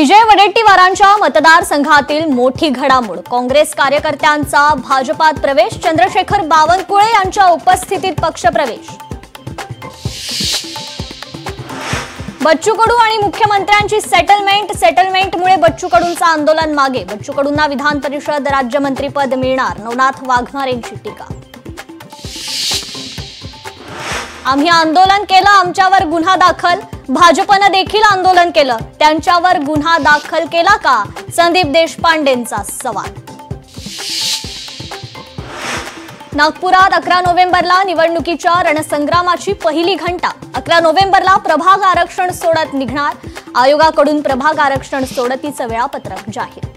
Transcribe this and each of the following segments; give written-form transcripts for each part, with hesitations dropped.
विजय वडेट्टीवारांच्या मतदारसंघातील मोठी घडामोड। काँग्रेस कार्यकर्त्यांचा भाजपात प्रवेश। चंद्रशेखर बावनकुळे यांच्या उपस्थितीत पक्षप्रवेश। बच्चू कडू आणि मुख्यमंत्र्यांची सेटलमेंटमुळे बच्चू कडूंचं आंदोलन मागे। बच्चू कडूंना विधान परिषद राज्यमंत्रीपद मिळणार। नवनाथ वाघमारेंची टीका। आम्ही आंदोलन केलं, आमच्यावर गुन्हा दाखल। भाजपनं देखील आंदोलन केलं, त्यांच्यावर गुन्हा दाखल केला का? संदीप देशपांडेंचा सवाल। नागपुरात 11 नोव्हेंबरला निवडणुकीच्या रणसंग्रामाची पहिली घंटा। 11 नोव्हेंबरला प्रभाग आरक्षण सोडत निघणार। आयोगाकडून प्रभाग आरक्षण सोडतीचं वेळापत्रक जाहीर।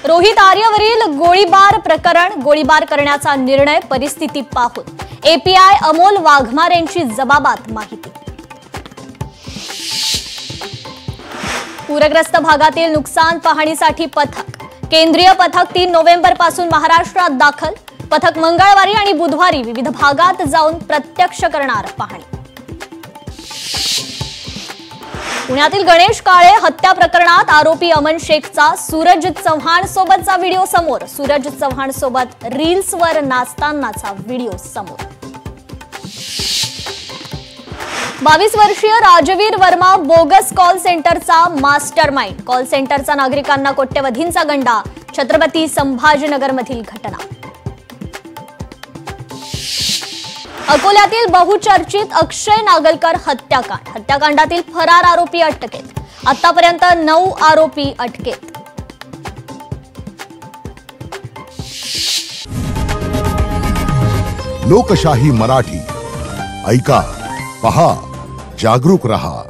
रोहित आर्यवरील गोळीबार प्रकरण। गोळीबार करण्याचा निर्णय परिस्थिती पाहून। एपीआय अमोल वाघमारेंची जबाबात माहिती। पूरग्रस्त भागातील नुकसान पाहणीसाठी पथक। केंद्रीय पथक 3 नोव्हेंबर पासून महाराष्ट्रात दाखल। पथक मंगळवारी आणि बुधवारी विविध भागात जाऊन प्रत्यक्ष करणार पाहणी। पुण्यातील गणेश काळे हत्या प्रकरणात आरोपी अमन शेखचा सूरज चव्हाण सोबतचा व्हिडिओ समोर। सूरज चव्हाण सोबत रील्सवर नाचतानाचा व्हिडिओ समोर। 22 वर्षीय राजवीर वर्मा बोगस कॉल सेंटरचा मास्टरमाइंड। कॉल सेंटरचा नागरिकांना कोट्यवधींचा गंडा। छत्रपती संभाजीनगरमधील घटना। अकोल्यातील बहुचर्चित अक्षय नागलकर हत्याकांड। हत्याकांडातील फरार आरोपी अटकेत। आतापर्यंत 9 आरोपी अटकेत। लोकशाही मराठी ऐका, पहा, जागरूक रहा।